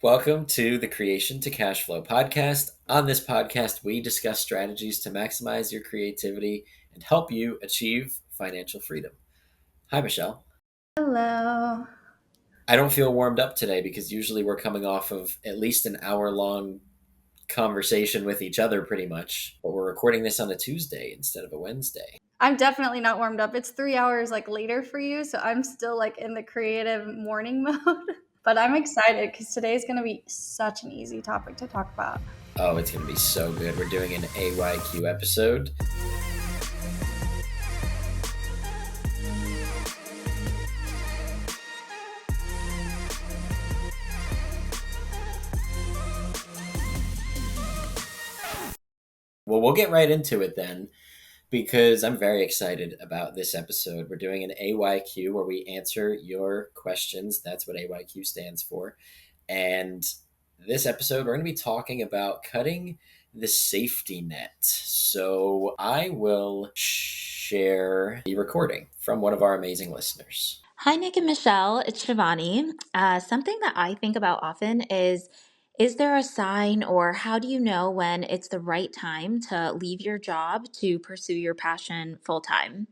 Welcome to the Creation to Cash Flow podcast. On this podcast, we discuss strategies to maximize your creativity and help you achieve financial freedom. Hi, Michelle. Hello. I don't feel warmed up today because usually we're coming off of at least an hour-long conversation with each other pretty much, but we're recording this on a Tuesday instead of a Wednesday. I'm definitely not warmed up. It's 3 hours later for you, so I'm still in the creative morning mode. But I'm excited because today's going to be such an easy topic to talk about. Oh, it's going to be so good. We're doing an AYQ episode. Well, we'll get right into it then, because I'm very excited about this episode. We're doing an AYQ where we answer your questions. That's what AYQ stands for. And this episode, we're going to be talking about cutting the safety net. So I will share the recording from one of our amazing listeners. Hi, Nick and Michelle. It's Shivani. Something that I think about often is there a sign or how do you know when it's the right time to leave your job to pursue your passion full time?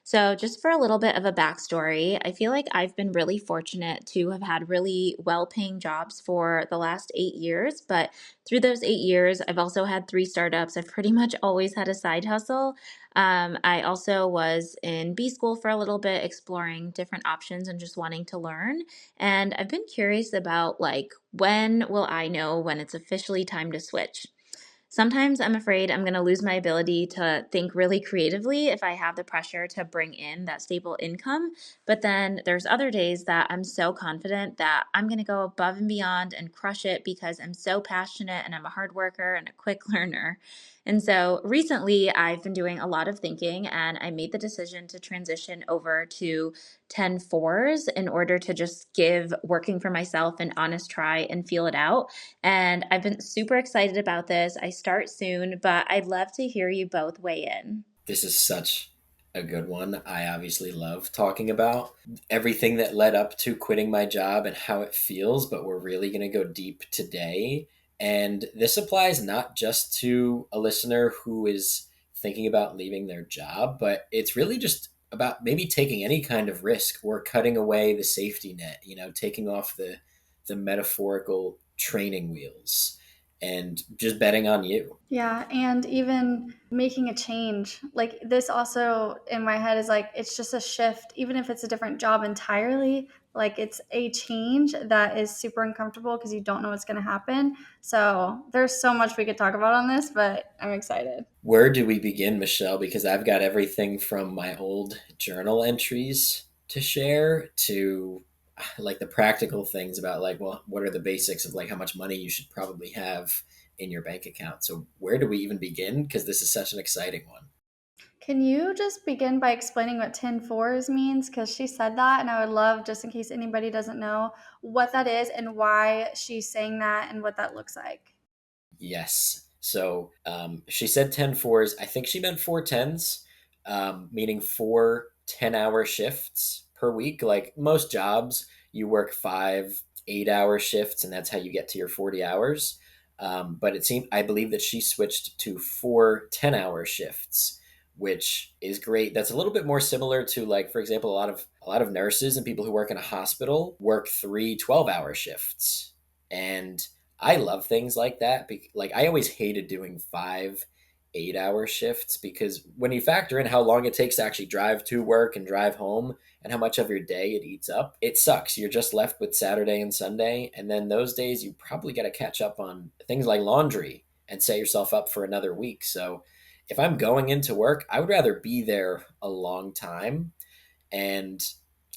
So, just for a little bit of a backstory, I feel like I've been really fortunate to have had really well paying jobs for the last 8 years. But through those 8 years, I've also had three startups. I've pretty much always had a side hustle. I also was in B school for a little bit, exploring different options and just wanting to learn. And I've been curious about when will I know when it's officially time to switch? Sometimes I'm afraid I'm going to lose my ability to think really creatively if I have the pressure to bring in that stable income. But then there's other days that I'm so confident that I'm going to go above and beyond and crush it because I'm so passionate and I'm a hard worker and a quick learner. And so recently I've been doing a lot of thinking and I made the decision to transition over to 10-4s in order to just give working for myself an honest try and feel it out. And I've been super excited about this. I start soon, but I'd love to hear you both weigh in. This is such a good one. I obviously love talking about everything that led up to quitting my job and how it feels, but we're really going to go deep today. And this applies not just to a listener who is thinking about leaving their job, but it's really just about maybe taking any kind of risk or cutting away the safety net, taking off the metaphorical training wheels and just betting on you. Yeah, and even making a change. This also in my head is it's just a shift, even if it's a different job entirely. It's a change that is super uncomfortable because you don't know what's going to happen. So there's so much we could talk about on this, but I'm excited. Where do we begin, Michelle? Because I've got everything from my old journal entries to share to the practical things about well, what are the basics of how much money you should probably have in your bank account. So where do we even begin? Because this is such an exciting one. Can you just begin by explaining what 10-4s means? Because she said that, and I would love, just in case anybody doesn't know, what that is and why she's saying that and what that looks like. Yes. So she said 10-4s. I think she meant 4-10s, meaning 4 10-hour shifts per week. Like most jobs, you work 5 8-hour shifts, and that's how you get to your 40 hours. But I believe that she switched to 4 10-hour shifts, which is great. That's a little bit more similar to, for example, a lot of nurses and people who work in a hospital work 3 12-hour shifts. And I love things like that. I always hated doing 5 8-hour shifts because when you factor in how long it takes to actually drive to work and drive home and how much of your day it eats up, it sucks. You're just left with Saturday and Sunday. And then those days, you probably got to catch up on things like laundry and set yourself up for another week. So if I'm going into work, I would rather be there a long time. And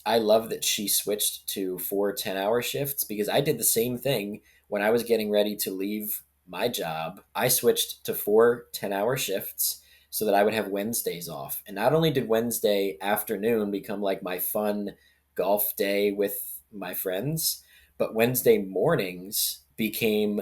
I love that she switched to 4 10-hour shifts because I did the same thing when I was getting ready to leave my job. I switched to 4 10-hour shifts so that I would have Wednesdays off. And not only did Wednesday afternoon become my fun golf day with my friends, but Wednesday mornings became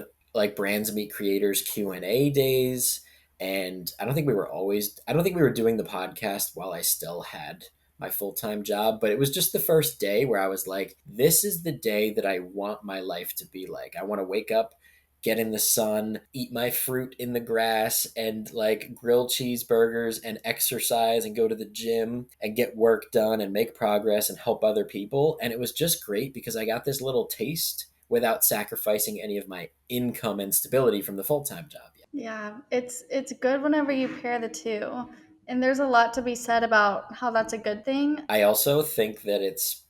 brands meet creators Q&A days. And I don't think we were doing the podcast while I still had my full-time job, but it was just the first day where I was like, this is the day that I want my life to be like. I want to wake up, get in the sun, eat my fruit in the grass, and like grill cheeseburgers and exercise and go to the gym and get work done and make progress and help other people. And it was just great because I got this little taste without sacrificing any of my income and stability from the full-time job. Yeah, it's good whenever you pair the two. And there's a lot to be said about how that's a good thing. I also think that it's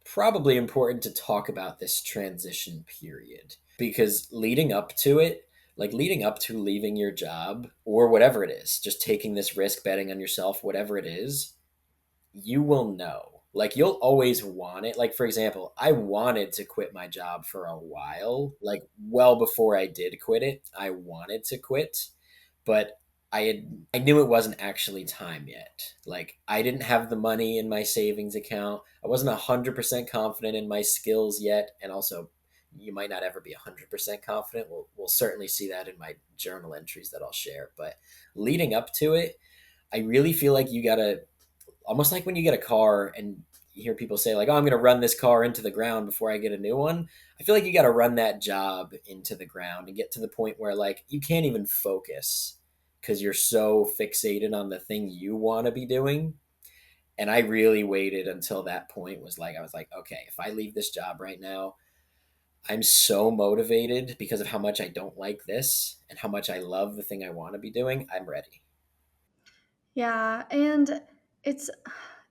probably important to talk about this transition period because leading up to it, like leading up to leaving your job or whatever it is, just taking this risk, betting on yourself, whatever it is, you will know. Like you'll always want it. Like for example, I wanted to quit my job for a while, like well before I did quit it. I wanted to quit, but I knew it wasn't actually time yet. Like I didn't have the money in my savings account. I wasn't 100% confident in my skills yet, and also you might not ever be 100% confident. We'll certainly see that in my journal entries that I'll share, but leading up to it, I really feel like you got to almost like when you get a car and you hear people say like, "Oh, I'm going to run this car into the ground before I get a new one." I feel like you got to run that job into the ground and get to the point where like you can't even focus because you're so fixated on the thing you want to be doing. And I really waited until that point was like I was like, "Okay, if I leave this job right now, I'm so motivated because of how much I don't like this and how much I love the thing I want to be doing. I'm ready." Yeah, and it's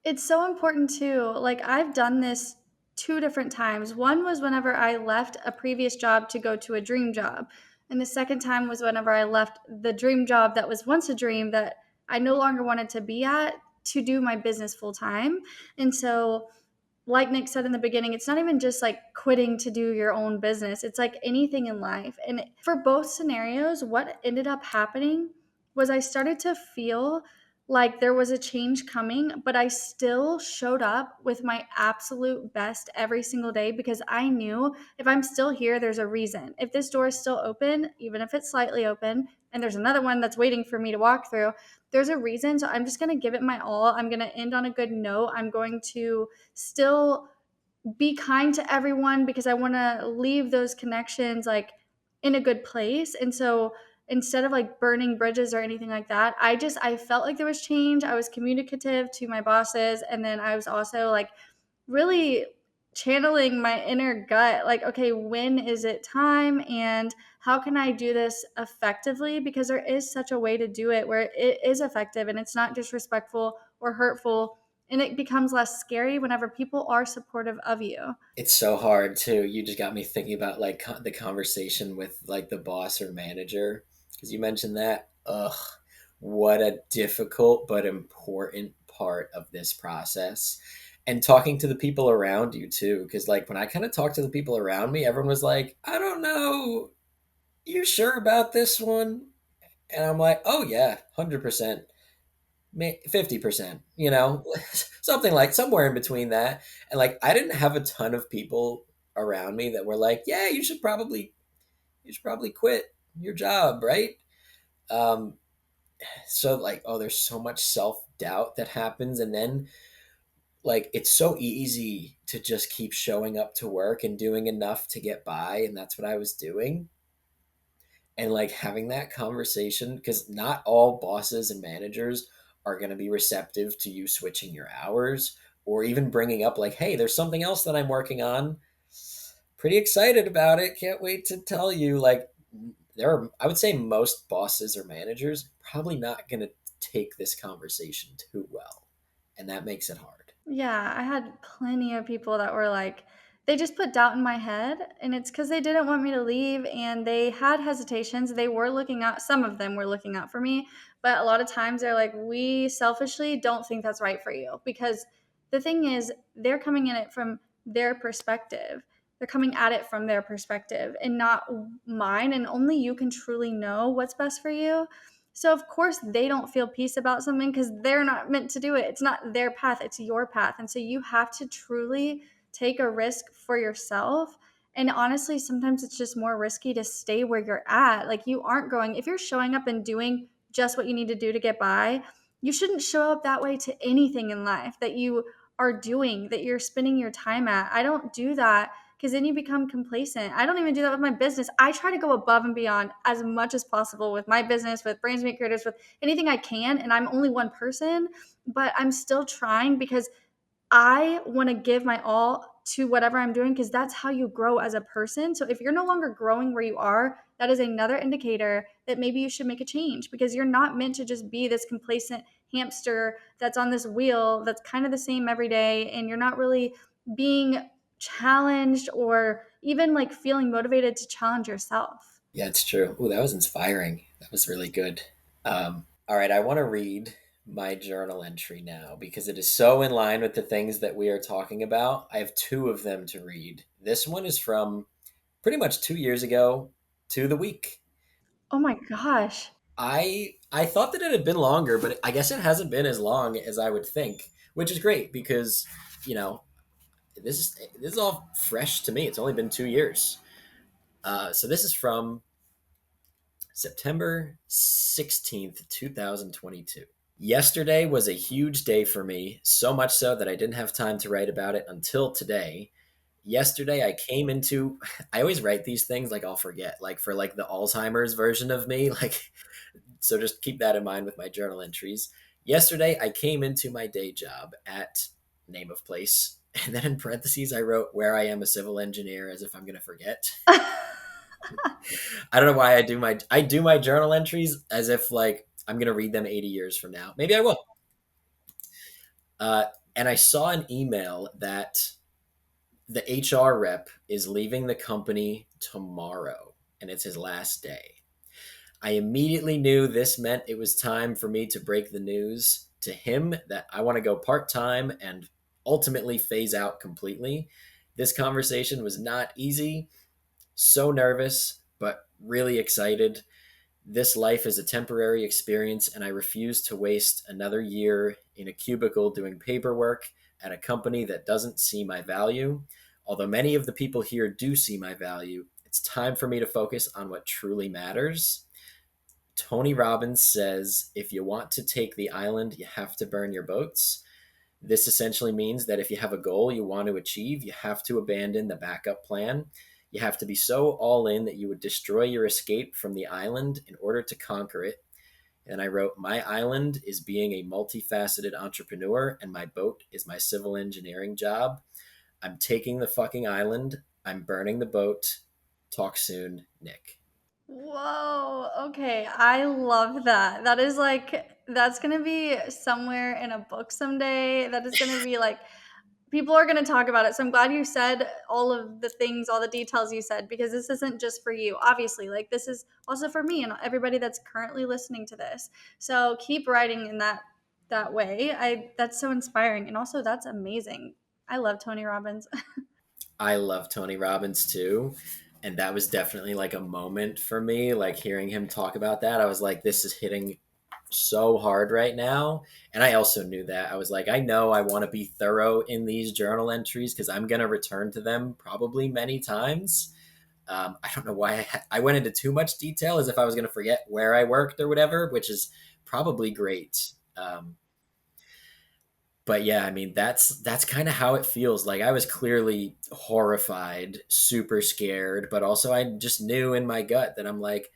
it's so important too. Like I've done this two different times. One was whenever I left a previous job to go to a dream job. And the second time was whenever I left the dream job that was once a dream that I no longer wanted to be at to do my business full time. And so like Nick said in the beginning, it's not even just like quitting to do your own business. It's like anything in life. And for both scenarios, what ended up happening was I started to feel like there was a change coming, but I still showed up with my absolute best every single day because I knew if I'm still here, there's a reason. If this door is still open, even if it's slightly open, and there's another one that's waiting for me to walk through, there's a reason. So I'm just going to give it my all. I'm going to end on a good note. I'm going to still be kind to everyone because I want to leave those connections like in a good place. And so instead of like burning bridges or anything like that, I felt like there was change. I was communicative to my bosses, and then I was also like really channeling my inner gut like, okay, when is it time and how can I do this effectively, because there is such a way to do it where it is effective and it's not disrespectful or hurtful, and it becomes less scary whenever people are supportive of you. It's so hard too. You just got me thinking about like the conversation with like the boss or manager because you mentioned that. Ugh, what a difficult but important part of this process. And talking to the people around you too, because like when I kind of talked to the people around me, everyone was like, "I don't know, you sure about this one?" And I'm like, "Oh yeah, 100%." 50%, something like somewhere in between that. And like I didn't have a ton of people around me that were like, yeah, you should probably quit your job, right? um so like, oh, there's so much self-doubt that happens, and then like it's so easy to just keep showing up to work and doing enough to get by, and that's what I was doing. And like having that conversation, because not all bosses and managers are going to be receptive to you switching your hours or even bringing up like, hey, there's something else that I'm working on, pretty excited about it, can't wait to tell you. Like there are, I would say most bosses or managers probably not going to take this conversation too well, and that makes it hard. Yeah, I had plenty of people that were like, they just put doubt in my head, and it's because they didn't want me to leave and they had hesitations. They were looking out, some of them were looking out for me, but a lot of times they're like, we selfishly don't think that's right for you. Because the thing is, they're coming in it from their perspective. They're coming at it from their perspective and not mine, and only you can truly know what's best for you. So of course they don't feel peace about something because they're not meant to do it. It's not their path, it's your path. And so you have to truly take a risk for yourself. And honestly, sometimes it's just more risky to stay where you're at. Like you aren't growing. If you're showing up and doing just what you need to do to get by, you shouldn't show up that way to anything in life that you are doing, that you're spending your time at. I don't do that because then you become complacent. I don't even do that with my business. I try to go above and beyond as much as possible with my business, with Brands Make Creators, with anything I can. And I'm only one person, but I'm still trying because I want to give my all to whatever I'm doing because that's how you grow as a person. So if you're no longer growing where you are, that is another indicator that maybe you should make a change because you're not meant to just be this complacent hamster that's on this wheel that's kind of the same every day, and you're not really being challenged or even like feeling motivated to challenge yourself. Yeah, it's true. Ooh, that was inspiring. That was really good. All right, I want to read my journal entry now because it is so in line with the things that we are talking about. I have two of them to read. This one is from pretty much 2 years ago to the week. Oh my gosh. I thought that it had been longer, but I guess it hasn't been as long as I would think, which is great because you know this is all fresh to me. It's only been 2 years. So this is from September 16th, 2022. Yesterday was a huge day for me, so much so that I didn't have time to write about it until today. Yesterday I came into I always write these things like I'll forget, like for like the Alzheimer's version of me, like so just keep that in mind with my journal entries. Yesterday I came into my day job at name of place, and then in parentheses I wrote where I am a civil engineer as if I'm going to forget. I don't know why I do my journal entries as if like I'm gonna read them 80 years from now. Maybe I will. Uh, and I saw an email that the HR rep is leaving the company tomorrow, and it's his last day. I immediately knew this meant it was time for me to break the news to him that I want to go part time and ultimately phase out completely. This conversation was not easy. So nervous, but really excited. This life is a temporary experience, and I refuse to waste another year in a cubicle doing paperwork at a company that doesn't see my value. Although many of the people here do see my value, it's time for me to focus on what truly matters. Tony Robbins says if you want to take the island, you have to burn your boats. This essentially means that if you have a goal you want to achieve, you have to abandon the backup plan. You have to be so all in that you would destroy your escape from the island in order to conquer it. And I wrote, my island is being a multifaceted entrepreneur, and my boat is my civil engineering job. I'm taking the fucking island. I'm burning the boat. Talk soon, Nick. Whoa. Okay. I love that. That is like, that's going to be somewhere in a book someday. That is going to be like, people are going to talk about it. So I'm glad you said all of the things, all the details you said, because this isn't just for you, obviously. Like, this is also for me and everybody that's currently listening to this. So keep writing in that way. That's so inspiring. And also, that's amazing. I love Tony Robbins. I love Tony Robbins too. And that was definitely like a moment for me, like hearing him talk about that. I was like, this is hitting so hard right now. And I also knew that. I was like, I know I want to be thorough in these journal entries because I'm going to return to them probably many times. I don't know why I went into too much detail as if I was going to forget where I worked or whatever, which is probably great. But yeah, I mean that's kind of how it feels. Like I was clearly horrified, super scared, but also I just knew in my gut that I'm like,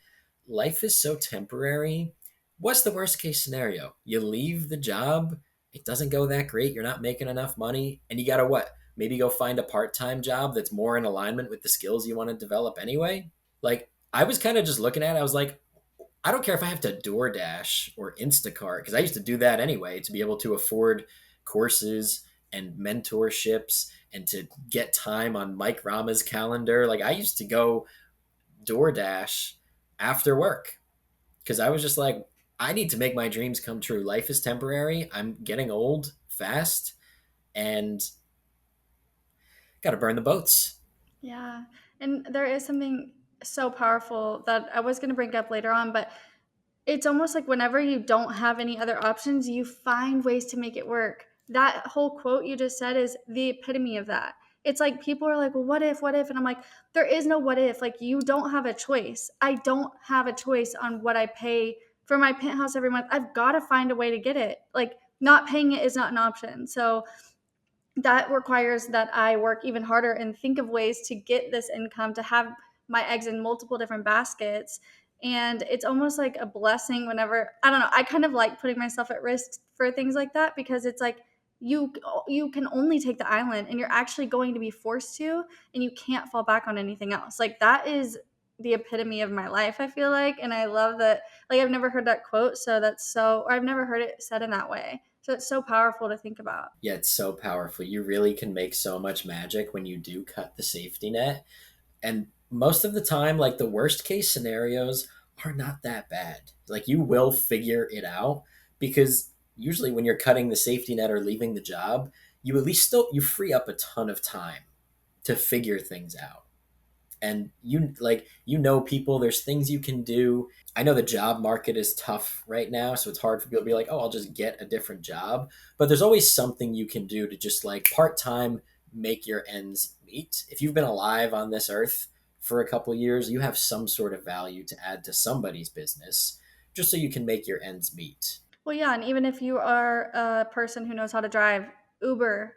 life is so temporary. What's the worst case scenario? You leave the job, it doesn't go that great, you're not making enough money, and you gotta what? Maybe go find a part-time job that's more in alignment with the skills you want to develop anyway. Like I was kind of just looking at it, I was like, I don't care if I have to DoorDash or Instacart because I used to do that anyway to be able to afford courses and mentorships and to get time on Mike Rama's calendar. Like I used to go DoorDash after work because I was just like, I need to make my dreams come true. Life is temporary. I'm getting old fast and got to burn the boats. Yeah. And there is something so powerful that I was going to bring up later on, but it's almost like whenever you don't have any other options, you find ways to make it work. That whole quote you just said is the epitome of that. It's like people are like, well, what if, what if? And I'm like, there is no what if. Like, you don't have a choice. I don't have a choice on what I pay for my penthouse every month. I've got to find a way to get it. Like, not paying it is not an option. So that requires that I work even harder and think of ways to get this income, to have my eggs in multiple different baskets. And it's almost like a blessing whenever, I don't know, I kind of like putting myself at risk for things like that, because it's like you you can only take the island, and you're actually going to be forced to, and you can't fall back on anything else. Like, that is the epitome of my life, I feel like. And I love that, like, I've never heard that quote, so that's so, or I've never heard it said in that way. So it's so powerful to think about. Yeah, it's so powerful. You really can make so much magic when you do cut the safety net. And most of the time, like the worst case scenarios are not that bad. Like you will figure it out because usually when you're cutting the safety net or leaving the job, you at least still you free up a ton of time to figure things out. And you know people, there's things you can do. I know the job market is tough right now, so it's hard for people to be like, oh, I'll just get a different job, but there's always something you can do to just like part-time make your ends meet. If you've been alive on this earth for a couple years, you have some sort of value to add to somebody's business just so you can make your ends meet. Well, yeah, and even if you are a person who knows how to drive, Uber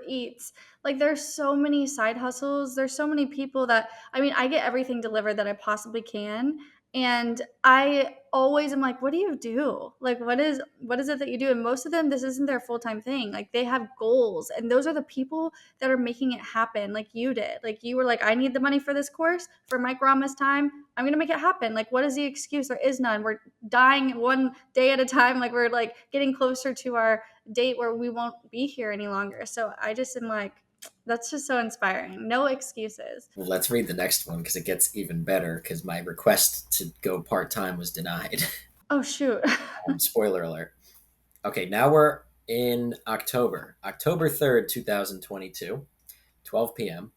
Eats, like, there's so many side hustles. There's so many people that, I mean, I get everything delivered that I possibly can, and I always am like, what do you do? Like, what is it that you do? And most of them, this isn't their full-time thing. Like, they have goals, and those are the people that are making it happen, like you did. Like, you were like, I need the money for this course for Mike Rama's time. I'm gonna make it happen. Like, what is the excuse? There is none. We're dying one day at a time. Like, we're like getting closer to our date where we won't be here any longer. So I just am like, that's just so inspiring. No excuses. Well, let's read the next one because it gets even better because my request to go part-time was denied. Oh, shoot. Spoiler alert. Okay, now we're in October 3rd, 2022, 12 p.m.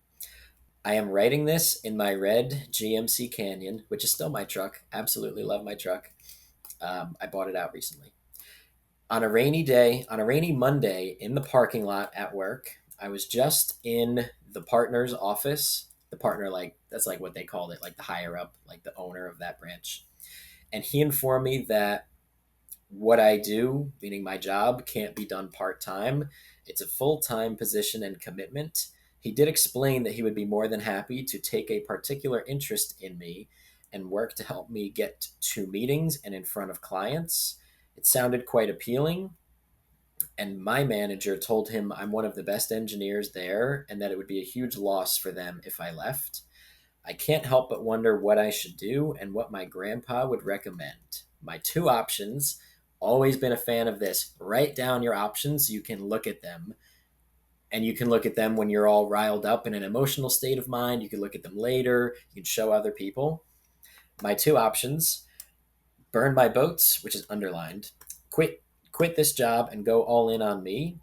I am writing this in my red GMC Canyon, which is still my truck. Absolutely love my truck. I bought it out recently. On a rainy day, on a rainy Monday in the parking lot at work, I was just in the partner's office. The partner, like, that's like what they called it, like the higher up, like the owner of that branch. And he informed me that what I do, meaning my job, can't be done part time. It's a full time position and commitment. He did explain that he would be more than happy to take a particular interest in me and work to help me get to meetings and in front of clients. It sounded quite appealing, and my manager told him I'm one of the best engineers there and that it would be a huge loss for them if I left. I can't help but wonder what I should do and what my grandpa would recommend. My two options, always been a fan of this. Write down your options so you can look at them. And you can look at them when you're all riled up in an emotional state of mind. You can look at them later. You can show other people. My two options, burn my boats, which is underlined. Quit this job and go all in on me.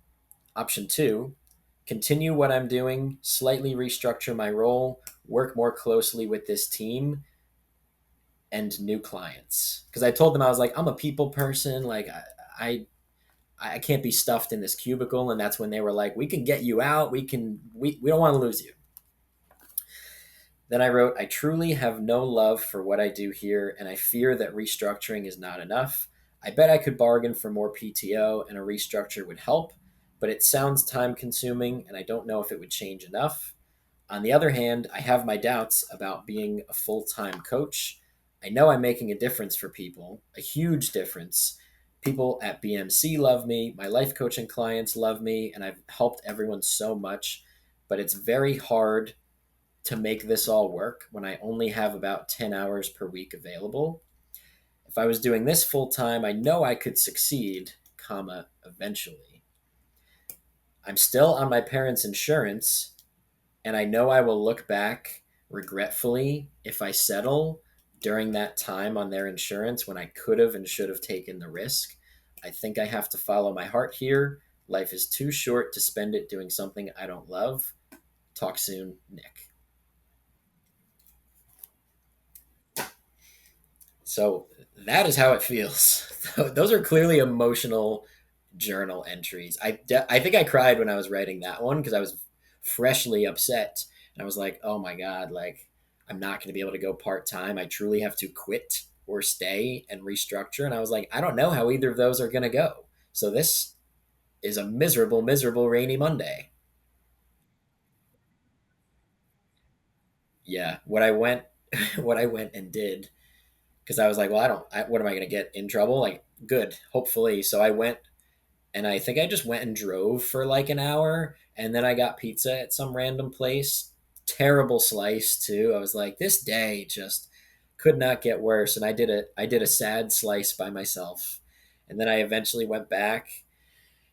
Option two, continue what I'm doing, slightly restructure my role, work more closely with this team and new clients. Because I told them I was like, I'm a people person. Like I can't be stuffed in this cubicle. And that's when they were like, we can get you out. We don't want to lose you. Then I wrote, I truly have no love for what I do here, and I fear that restructuring is not enough. I bet I could bargain for more PTO and a restructure would help, but it sounds time consuming and I don't know if it would change enough. On the other hand, I have my doubts about being a full time coach. I know I'm making a difference for people, a huge difference. People at BMC love me, my life coaching clients love me, and I've helped everyone so much, but it's very hard to make this all work when I only have about 10 hours per week available. If I was doing this full time, I know I could succeed, comma, eventually. I'm still on my parents' insurance, and I know I will look back regretfully if I settle during that time on their insurance when I could have and should have taken the risk. I think I have to follow my heart here. Life is too short to spend it doing something I don't love. Talk soon, Nick. So that is how it feels. Those are clearly emotional journal entries. I think I cried when I was writing that one because I was freshly upset and I was like, "Oh my god, like I'm not going to be able to go part-time. I truly have to quit or stay and restructure. And I was like, I don't know how either of those are going to go. So this is a miserable, miserable rainy Monday. Yeah, what I went, what I went and did, because I was like, well, what am I going to get in trouble? Like, good, hopefully. So I went, and I think I just went and drove for like an hour, and then I got pizza at some random place. Terrible slice too. I was like, this day just could not get worse, and I did a sad slice by myself, and then I eventually went back,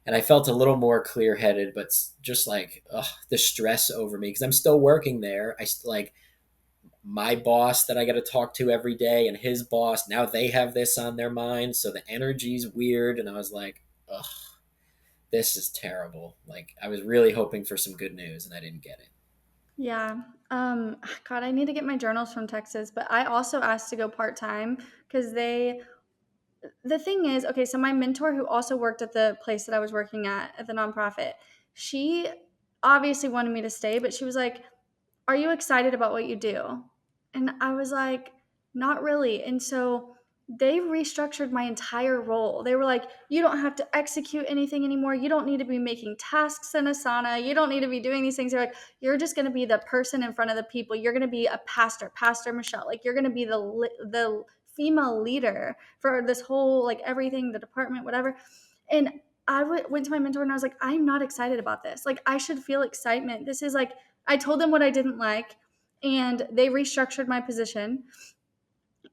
and I felt a little more clear headed, but just like the stress over me because I'm still working there. Like my boss that I got to talk to every day and his boss, now they have this on their mind. So the energy's weird. And I was like, ugh, this is terrible. Like I was really hoping for some good news and I didn't get it. Yeah. God, I need to get my journals from Texas, but I also asked to go part time because the thing is, okay, so my mentor who also worked at the place that I was working at the nonprofit, she obviously wanted me to stay, but she was like, are you excited about what you do? And I was like, not really. And so they restructured my entire role. They were like, you don't have to execute anything anymore. You don't need to be making tasks in Asana. You don't need to be doing these things. They're like, you're just going to be the person in front of the people. You're going to be a pastor, Pastor Michelle. Like you're going to be the female leader for this whole, like everything, the department, whatever. And went to my mentor and I was like, I'm not excited about this. Like I should feel excitement. This is like, I told them what I didn't like, and they restructured my position.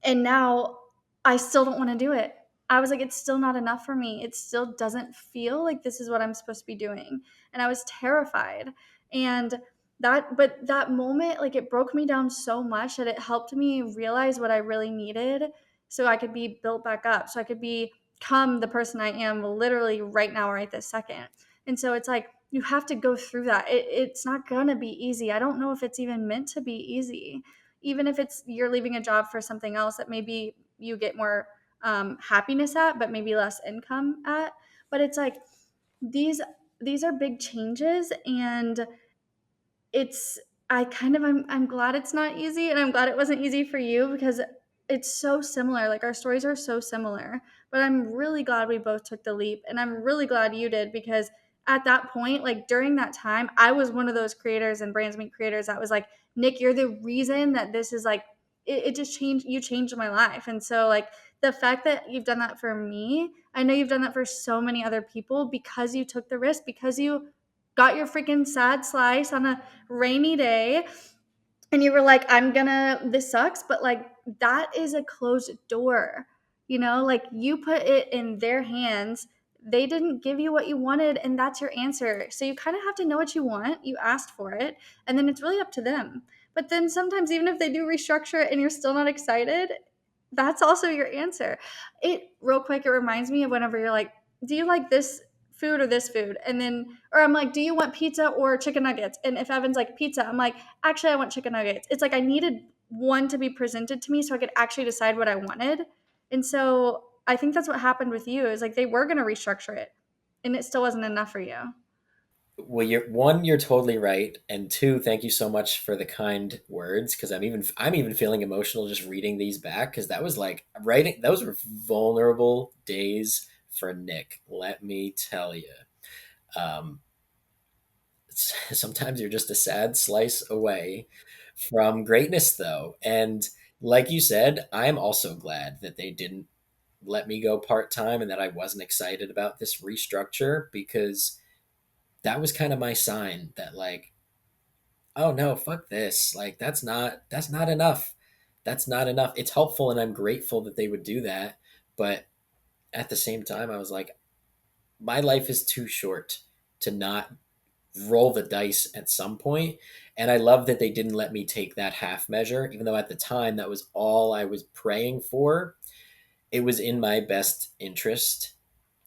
And now I still don't want to do it. I was like, it's still not enough for me. It still doesn't feel like this is what I'm supposed to be doing. And I was terrified. And but that moment, like it broke me down so much that it helped me realize what I really needed so I could be built back up, so I could become the person I am literally right now, right this second. And so it's like, you have to go through that. It's not going to be easy. I don't know if it's even meant to be easy, even if it's you're leaving a job for something else that maybe you get more happiness at but maybe less income at. But it's like these these are big changes, and it's I'm glad it's not easy, and I'm glad it wasn't easy for you because it's so similar. Like our stories are so similar, but I'm really glad we both took the leap, and I'm really glad you did because at that point, like during that time, I was one of those creators and brands meet creators that was like, Nick, you're the reason that this is like it just changed. You changed my life. And so like the fact that you've done that for me, I know you've done that for so many other people because you took the risk, because you got your freaking sad slice on a rainy day and you were like, I'm gonna, this sucks, but like that is a closed door, like you put it in their hands. They didn't give you what you wanted, and that's your answer. So you kind of have to know what you want. You asked for it, and then it's really up to them. But then sometimes, even if they do restructure it and you're still not excited, that's also your answer. Real quick, it reminds me of whenever you're like, do you like this food or this food? And then, or I'm like, do you want pizza or chicken nuggets? And if Evan's like pizza, I'm like, actually, I want chicken nuggets. It's like I needed one to be presented to me so I could actually decide what I wanted. And so I think that's what happened with you is like they were going to restructure it and it still wasn't enough for you. Well, you're totally right, and two, thank you so much for the kind words because I'm even feeling emotional just reading these back because that was like writing those were vulnerable days for Nick. Let me tell you. Um, Sometimes you're just a sad slice away from greatness, though, and like you said, I'm also glad that they didn't let me go part time and that I wasn't excited about this restructure because that was kind of my sign that like, oh no, fuck this. Like that's not enough. That's not enough. It's helpful and I'm grateful that they would do that, but at the same time I was like my life is too short to not roll the dice at some point. And I love that they didn't let me take that half measure even though at the time that was all I was praying for. It was in my best interest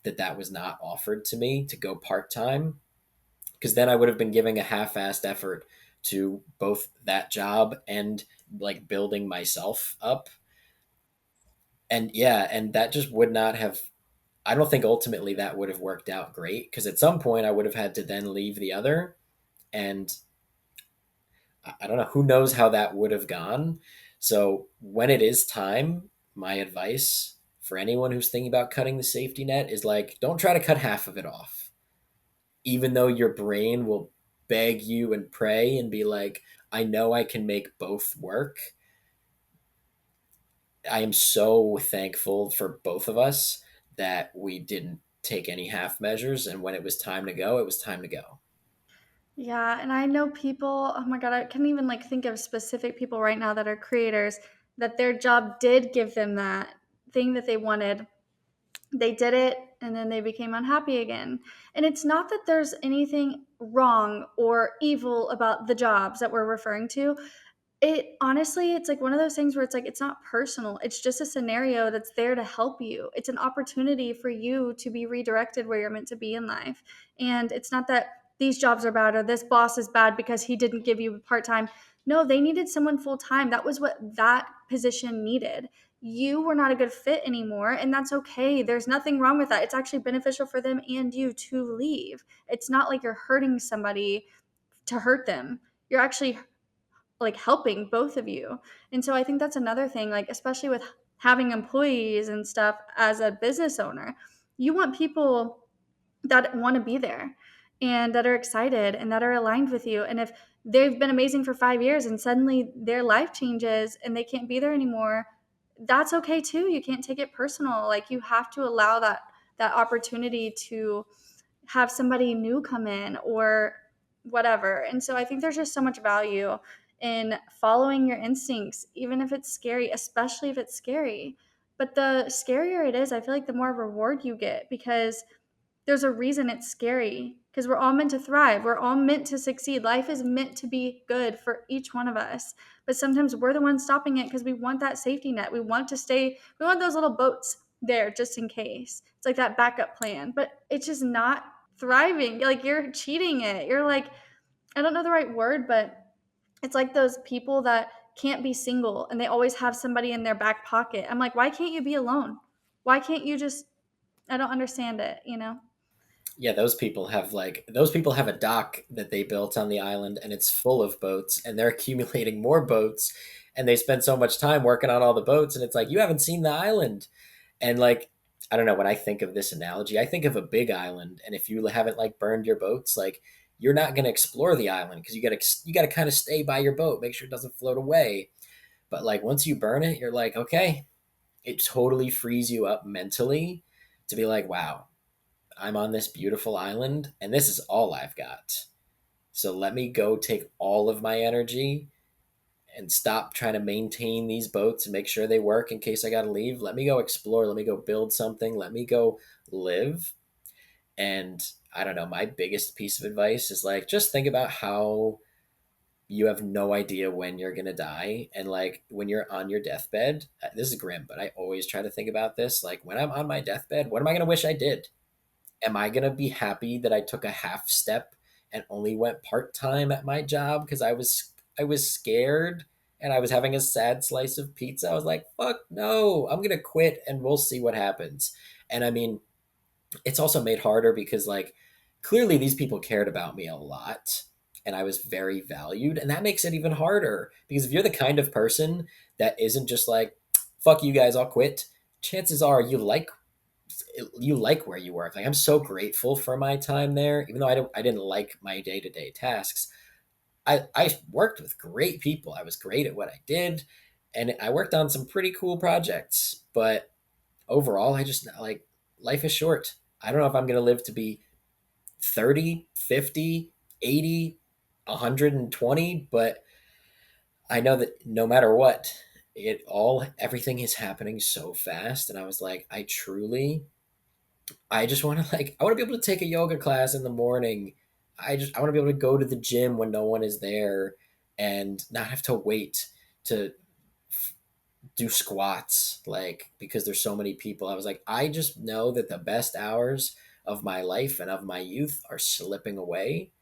that that was not offered to me to go part-time because then I would have been giving a half-assed effort to both that job and like building myself up. And yeah, and that just would not have, I don't think ultimately that would have worked out great because at some point I would have had to then leave the other, and I don't know, who knows how that would have gone. So when it is time, my advice for anyone who's thinking about cutting the safety net is like, don't try to cut half of it off. Even though your brain will beg you and pray and be like, I know I can make both work. I am so thankful for both of us that we didn't take any half measures. And when it was time to go, it was time to go. Yeah, and I know people, oh my God, I can't even like think of specific people right now that are creators that their job did give them that thing that they wanted. They did it and then they became unhappy again. And it's not that there's anything wrong or evil about the jobs that we're referring to. It honestly, it's like one of those things where it's like it's not personal. It's just a scenario that's there to help you. It's an opportunity for you to be redirected where you're meant to be in life. And it's not that these jobs are bad or this boss is bad because he didn't give you part-time. No, they needed someone full-time. That was what that position needed. You were not a good fit anymore, and that's okay. There's nothing wrong with that. It's actually beneficial for them and you to leave. It's not like you're hurting somebody to hurt them. You're actually like helping both of you. And so I think that's another thing, like especially with having employees and stuff as a business owner, you want people that want to be there and that are excited and that are aligned with you. And if they've been amazing for 5 years and suddenly their life changes and they can't be there anymore, that's okay too. You can't take it personal. Like you have to allow that opportunity to have somebody new come in or whatever. And so I think there's just so much value in following your instincts, even if it's scary, especially if it's scary. But the scarier it is, I feel like the more reward you get because there's a reason it's scary because we're all meant to thrive. We're all meant to succeed. Life is meant to be good for each one of us. But sometimes we're the ones stopping it because we want that safety net. We want those little boats there just in case. It's like that backup plan. But it's just not thriving. Like you're cheating it. You're like, I don't know the right word, but it's like those people that can't be single and they always have somebody in their back pocket. I'm like, why can't you be alone? Why can't you just, I don't understand it, you know? Yeah, those people have a dock that they built on the island and it's full of boats and they're accumulating more boats and they spend so much time working on all the boats and it's like you haven't seen the island. And like I don't know, when I think of this analogy, I think of a big island and if you haven't like burned your boats, like you're not going to explore the island because you got to kind of stay by your boat, make sure it doesn't float away. But like once you burn it, you're like, okay, it totally frees you up mentally to be like, wow, I'm on this beautiful island and this is all I've got. So let me go take all of my energy and stop trying to maintain these boats and make sure they work in case I got to leave. Let me go explore. Let me go build something. Let me go live. And I don't know, my biggest piece of advice is like, just think about how you have no idea when you're going to die. And like when you're on your deathbed, this is grim, but I always try to think about this. Like when I'm on my deathbed, what am I going to wish I did? Am I going to be happy that I took a half step and only went part-time at my job because I was scared and I was having a sad slice of pizza? I was like, "Fuck no. I'm going to quit and we'll see what happens." And I mean, it's also made harder because like clearly these people cared about me a lot and I was very valued and that makes it even harder because if you're the kind of person that isn't just like fuck you guys, I'll quit, chances are you like where you work. Like I'm so grateful for my time there, even though I didn't like my day to day tasks. I worked with great people. I was great at what I did, and I worked on some pretty cool projects. But overall, I just like life is short. I don't know if I'm gonna live to be 30, 50, 80, 120, but I know that no matter what, everything is happening so fast. And I was like, I just want to I want to be able to take a yoga class in the morning. I want to be able to go to the gym when no one is there and not have to wait to f- do squats like because there's so many people. I was like, I just know that the best hours of my life and of my youth are slipping away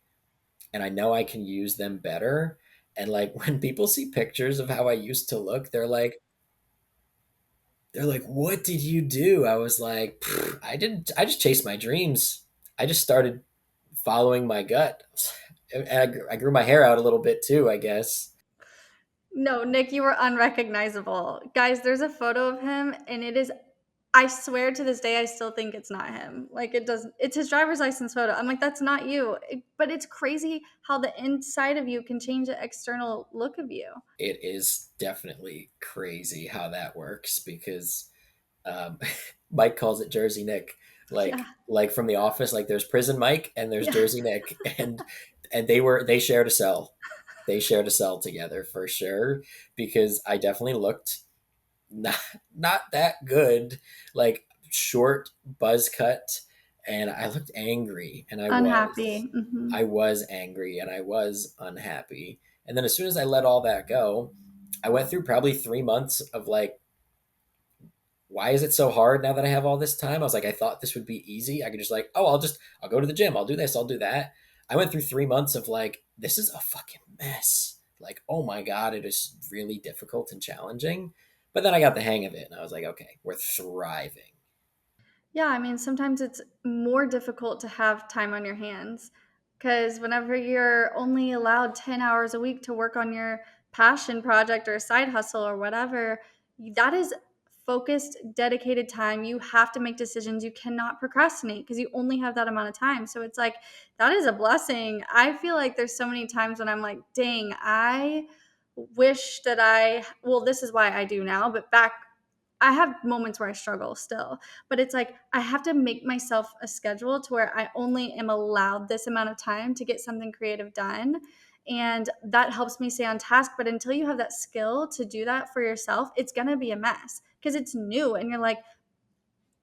and I know I can use them better. And like when people see pictures of how I used to look, they're like, "What did you do?" I was like, I didn't. I just chased my dreams. I just started following my gut. And I grew my hair out a little bit too, I guess. No, Nick, you were unrecognizable. Guys, there's a photo of him and it is, I swear to this day I still think it's not him. Like it doesn't, it's his driver's license photo. I'm like that's not you. But it's crazy how the inside of you can change the external look of you. It is definitely crazy how that works because um, Mike calls it Jersey Nick, Yeah. like from The Office. Like there's Prison Mike and there's Yeah. Jersey Nick, and they shared a cell. They shared a cell together for sure because I definitely looked not not that good, like short buzz cut, and I looked angry, and Unhappy. Hmm. I was angry, and I was unhappy, and then as soon as I let all that go, I went through probably 3 months of like why is it so hard now that I have all this time? I was like, I thought this would be easy. I could just like, oh, I'll go to the gym. I'll do this. I'll do that. I went through 3 months of like, this is a fucking mess. Like, oh my God, it is really difficult and challenging. But then I got the hang of it and I was like, okay, we're thriving. Yeah, I mean, sometimes it's more difficult to have time on your hands because whenever you're only allowed 10 hours a week to work on your passion project or side hustle or whatever, that is focused, dedicated time. You have to make decisions. You cannot procrastinate because you only have that amount of time. So it's like, that is a blessing. I feel like there's so many times when I'm like, dang, I wish that well, this is why I do now, but back I have moments where I struggle still, but it's like I have to make myself a schedule to where I only am allowed this amount of time to get something creative done. And that helps me stay on task. But until you have that skill to do that for yourself, it's going to be a mess because it's new. And you're like,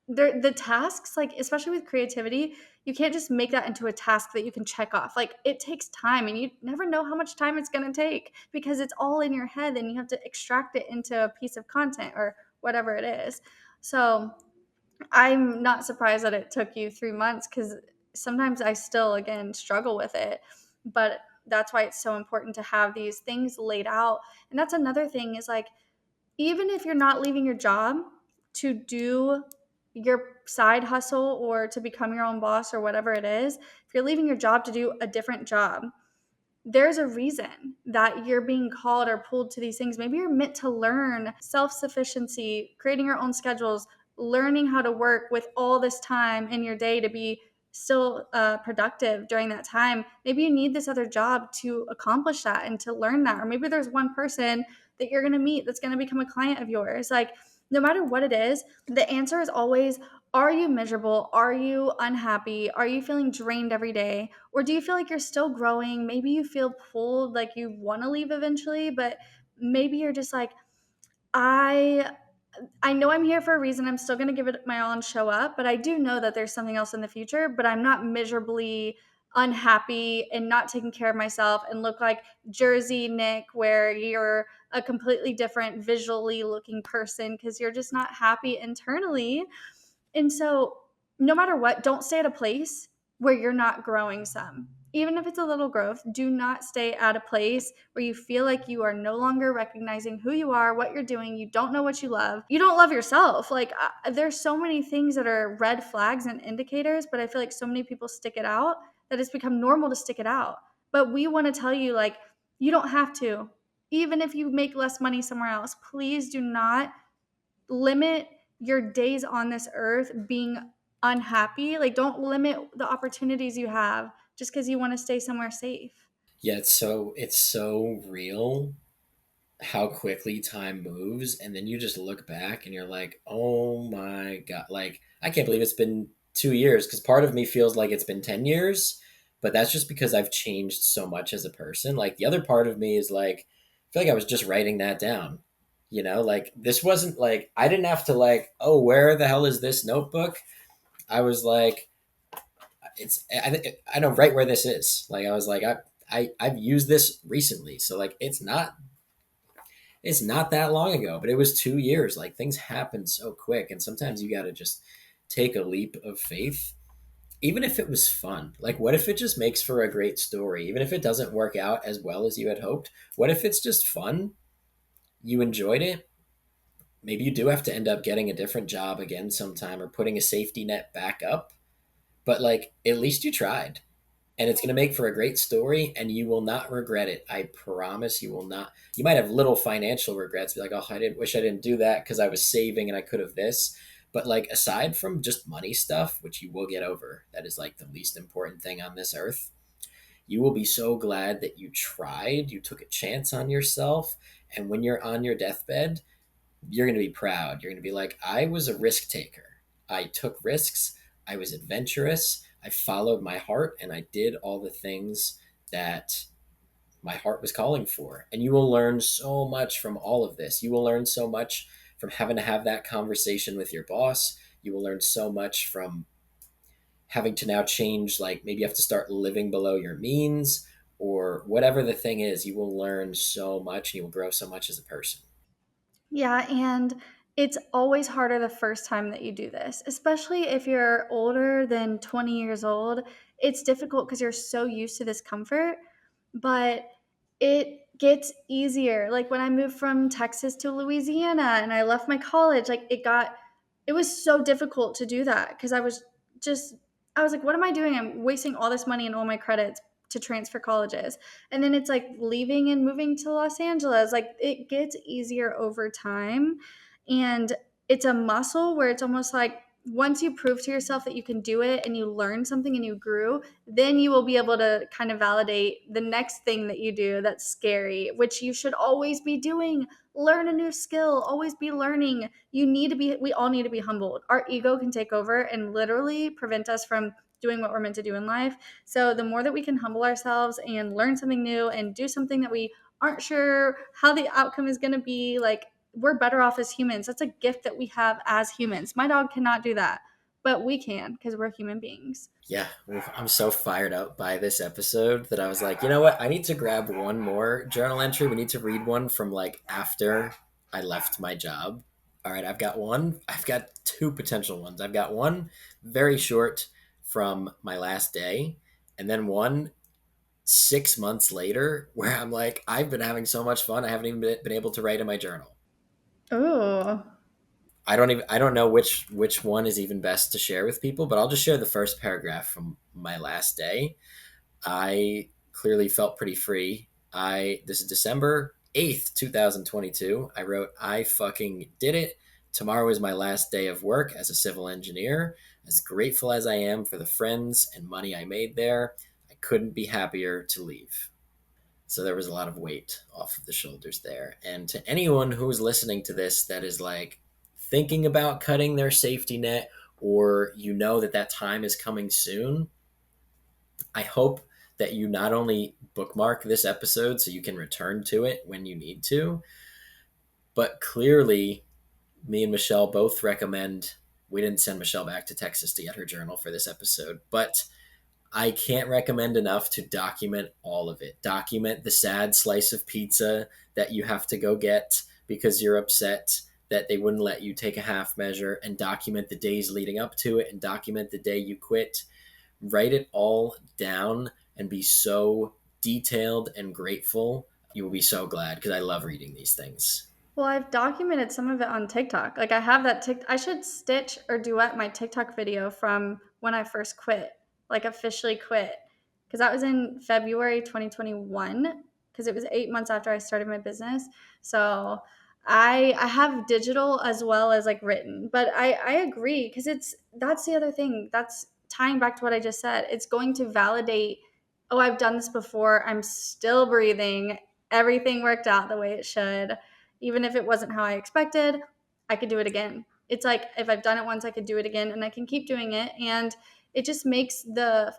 the tasks, like, especially with creativity, you can't just make that into a task that you can check off. Like, it takes time and you never know how much time it's going to take because it's all in your head and you have to extract it into a piece of content or whatever it is. So I'm not surprised that it took you 3 months because sometimes I still, again, struggle with it. But that's why it's so important to have these things laid out. And that's another thing is like, even if you're not leaving your job to do your side hustle or to become your own boss or whatever it is, if you're leaving your job to do a different job, there's a reason that you're being called or pulled to these things. Maybe you're meant to learn self sufficiency, creating your own schedules, learning how to work with all this time in your day to be still productive during that time. Maybe you need this other job to accomplish that and to learn that. Or maybe there's one person that you're going to meet that's going to become a client of yours. Like, no matter what it is, the answer is always, are you miserable? Are you unhappy? Are you feeling drained every day? Or do you feel like you're still growing? Maybe you feel pulled, like you want to leave eventually, but maybe you're just like, I I know I'm here for a reason. I'm still going to give it my all and show up, but I do know that there's something else in the future, but I'm not miserably unhappy and not taking care of myself and look like Jersey Nick where you're a completely different visually looking person because you're just not happy internally. And so, no matter what, don't stay at a place where you're not growing some. Even if it's a little growth, do not stay at a place where you feel like you are no longer recognizing who you are, what you're doing, you don't know what you love. You don't love yourself. Like, there's so many things that are red flags and indicators, but I feel like so many people stick it out that it's become normal to stick it out. But we want to tell you, like, you don't have to. Even if you make less money somewhere else, please do not limit your days on this earth being unhappy. Like, don't limit the opportunities you have just because you want to stay somewhere safe. Yeah, it's so real how quickly time moves, and then you just look back and you're like, oh my God, like I can't believe it's been 2 years, because part of me feels like it's been 10 years, but that's just because I've changed so much as a person. Like the other part of me is like, I feel like I was just writing that down, like this wasn't like I didn't have to like, oh, where the hell is this notebook. I was like, I know right where this is. Like I was like, I've used this recently, so like it's not that long ago, but it was 2 years. Like things happen so quick, and sometimes you got to just take a leap of faith, even if it was fun. Like, what if it just makes for a great story, even if it doesn't work out as well as you had hoped? What if it's just fun? You enjoyed it. Maybe you do have to end up getting a different job again sometime or putting a safety net back up, but like at least you tried. and it's going to make for a great story, and you will not regret it. I promise you will not. You might have little financial regrets, be like, oh, I didn't wish I didn't do that because I was saving and I could have this. But like aside from just money stuff, which you will get over, that is like the least important thing on this earth. You will be so glad that you tried, you took a chance on yourself, and when you're on your deathbed, you're going to be proud. You're going to be like, I was a risk taker. I took risks. I was adventurous. I followed my heart and I did all the things that my heart was calling for. And you will learn so much from all of this. You will learn so much from having to have that conversation with your boss. You will learn so much from having to now change, like maybe you have to start living below your means or whatever the thing is. You will learn so much and you will grow so much as a person. Yeah, and it's always harder the first time that you do this, especially if you're older than 20 years old. It's difficult because you're so used to this comfort, but it gets easier. Like when I moved from Texas to Louisiana and I left my college, like it was so difficult to do that because just, I was like, what am I doing? I'm wasting all this money and all my credits to transfer colleges. And then it's like leaving and moving to Los Angeles. Like it gets easier over time. And it's a muscle where it's almost like once you prove to yourself that you can do it and you learn something and you grew, then you will be able to kind of validate the next thing that you do that's scary, which you should always be doing. Learn a new skill, always be learning. We all need to be humbled. Our ego can take over and literally prevent us from doing what we're meant to do in life. So the more that we can humble ourselves and learn something new and do something that we aren't sure how the outcome is going to be, like we're better off as humans. That's a gift that we have as humans. My dog cannot do that, but we can because we're human beings. Yeah, I'm so fired up by this episode that I was like, you know what? I need to grab one more journal entry. We need to read one from like after I left my job. All right, I've got one. I've got two potential ones. I've got one very short from my last day, and then one 6 months later where I'm like, I've been having so much fun. I haven't even been able to write in my journal. Oh, I don't know which one is even best to share with people, but I'll just share the first paragraph from my last day. I clearly felt pretty free. I This is December 8th, 2022. I wrote, I fucking did it. Tomorrow is my last day of work as a civil engineer. As grateful as I am for the friends and money I made there, I couldn't be happier to leave. So there was a lot of weight off of the shoulders there. And to anyone who's listening to this that is like thinking about cutting their safety net, or you know that that time is coming soon, I hope that you not only bookmark this episode so you can return to it when you need to, but clearly, me and Michelle both recommend. We didn't send Michelle back to Texas to get her journal for this episode, but I can't recommend enough to document all of it. Document the sad slice of pizza that you have to go get because you're upset that they wouldn't let you take a half measure, and document the days leading up to it, and document the day you quit. Write it all down and be so detailed and grateful. You will be so glad because I love reading these things. well, I've documented some of it on TikTok. Like I have that I should stitch or duet my TikTok video from when I first quit, like officially quit. Because that was in February 2021, because it was 8 months after I started my business. So I have digital as well as like written. But I agree because that's the other thing. That's tying back to what I just said. It's going to validate, oh, I've done this before. I'm still breathing. Everything worked out the way it should. Even if it wasn't how I expected, I could do it again. It's like if I've done it once, I could do it again and I can keep doing it. And it just makes the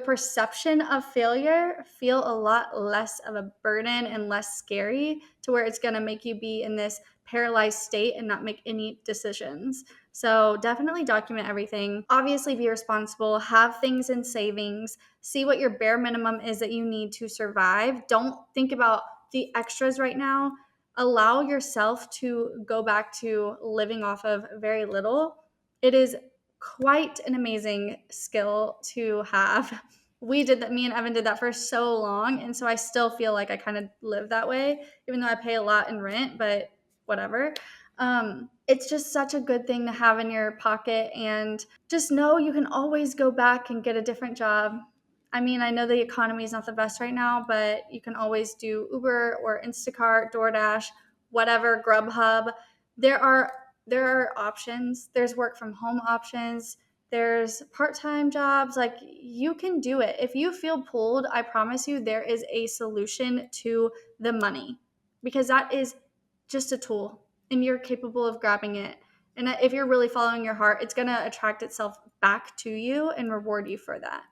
perception of failure feel a lot less of a burden and less scary, to where it's going to make you be in this paralyzed state and not make any decisions. So definitely document everything. Obviously be responsible, have things in savings, see what your bare minimum is that you need to survive. Don't think about the extras right now. Allow yourself to go back to living off of very little. It is quite an amazing skill to have. We did that, me and Evan did that for so long. And so I still feel like I kind of live that way, even though I pay a lot in rent, but whatever. It's just such a good thing to have in your pocket, and just know you can always go back and get a different job. I mean, I know the economy is not the best right now, but you can always do Uber or Instacart, DoorDash, whatever, Grubhub. There are there are options. There's work from home options. There's part-time jobs. Like you can do it. If you feel pulled, I promise you there is a solution to the money because that is just a tool and you're capable of grabbing it. And if you're really following your heart, it's going to attract itself back to you and reward you for that.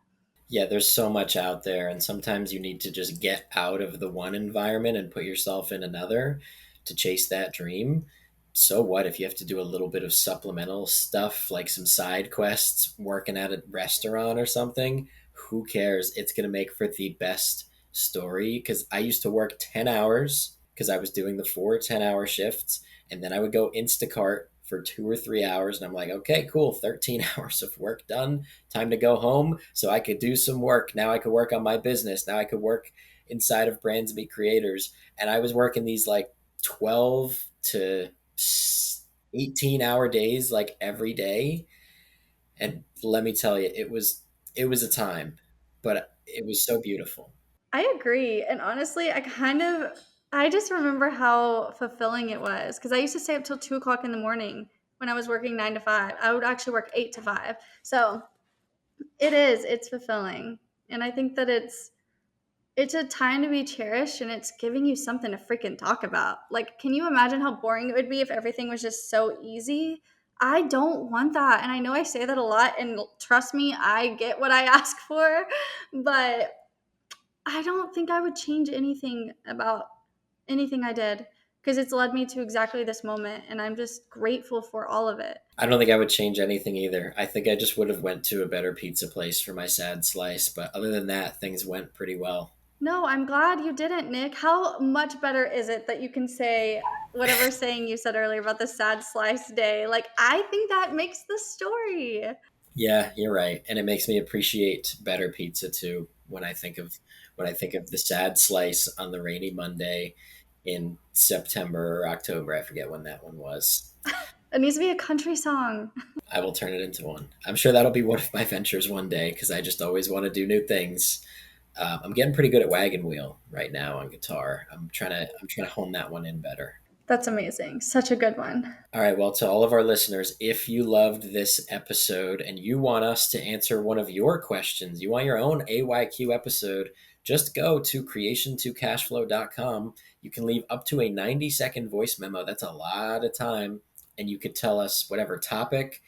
Yeah, there's so much out there, and sometimes you need to just get out of the one environment and put yourself in another to chase that dream. So what if you have to do a little bit of supplemental stuff, like some side quests, working at a restaurant or something? Who cares? It's going to make for the best story. Because I used to work 10 hours because I was doing the 4 10-hour shifts, and then I would go Instacart for 2 or 3 hours, and I'm like, okay, cool, 13 hours of work done, time to go home so I could do some work. Now I could work on my business. Now I could work inside of Brands Meet Creators. And I was working these like 12 to 18-hour days like every day. And let me tell you, it was a time, but it was so beautiful. I agree. And honestly, I just remember how fulfilling it was because I used to stay up till 2 o'clock in the morning when I was working 9 to 5. I would actually work 8 to 5. So it's fulfilling. And I think that it's a time to be cherished and it's giving you something to freaking talk about. Like, can you imagine how boring it would be if everything was just so easy? I don't want that. And I know I say that a lot, and trust me, I get what I ask for, but I don't think I would change anything about anything I did because it's led me to exactly this moment and I'm just grateful for all of it. I don't think I would change anything either. I think I just would have went to a better pizza place for my sad slice, but other than that, things went pretty well. No, I'm glad you didn't, Nick. How much better is it that you can say whatever saying you said earlier about the sad slice day? Like, I think that makes the story. Yeah, you're right, and it makes me appreciate better pizza too when I think of the sad slice on the rainy Monday in September or October. I forget when that one was. It needs to be a country song. I will turn it into one. I'm sure that'll be one of my ventures one day because I just always want to do new things. I'm getting pretty good at wagon wheel right now on guitar. I'm trying to hone that one in better. That's amazing. Such a good one. All right. Well, to all of our listeners, if you loved this episode and you want us to answer one of your questions, you want your own AYQ episode, just go to creation2cashflow.com. You can leave up to a 90-second voice memo. That's a lot of time. And you could tell us whatever topic,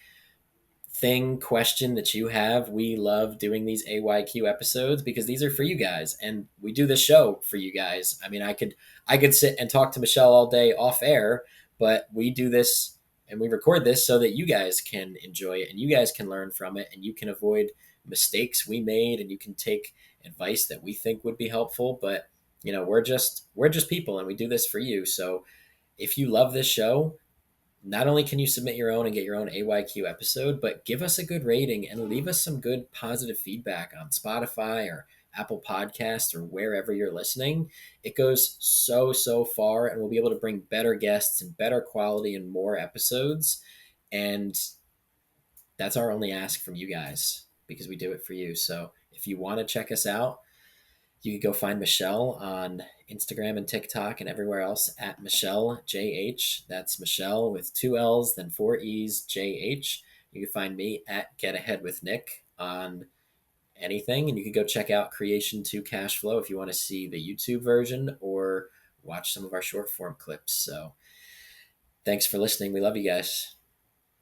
thing, question that you have. We love doing these AYQ episodes because these are for you guys and we do the show for you guys. I mean, I could sit and talk to Michelle all day off air, but we do this and we record this so that you guys can enjoy it and you guys can learn from it and you can avoid mistakes we made and you can take advice that we think would be helpful. But we're just people and we do this for you. So if you love this show, not only can you submit your own and get your own AYQ episode, but give us a good rating and leave us some good positive feedback on Spotify or Apple Podcasts or wherever you're listening. It goes so, so far, and we'll be able to bring better guests and better quality and more episodes. And that's our only ask from you guys because we do it for you. So if you want to check us out, you can go find Michelle on Instagram and TikTok and everywhere else at Michelle JH. That's Michelle with 2 L's, then 4 E's, JH. You can find me at Get Ahead with Nick on anything. And you can go check out Creation to Cash Flow if you want to see the YouTube version or watch some of our short form clips. So thanks for listening. We love you guys.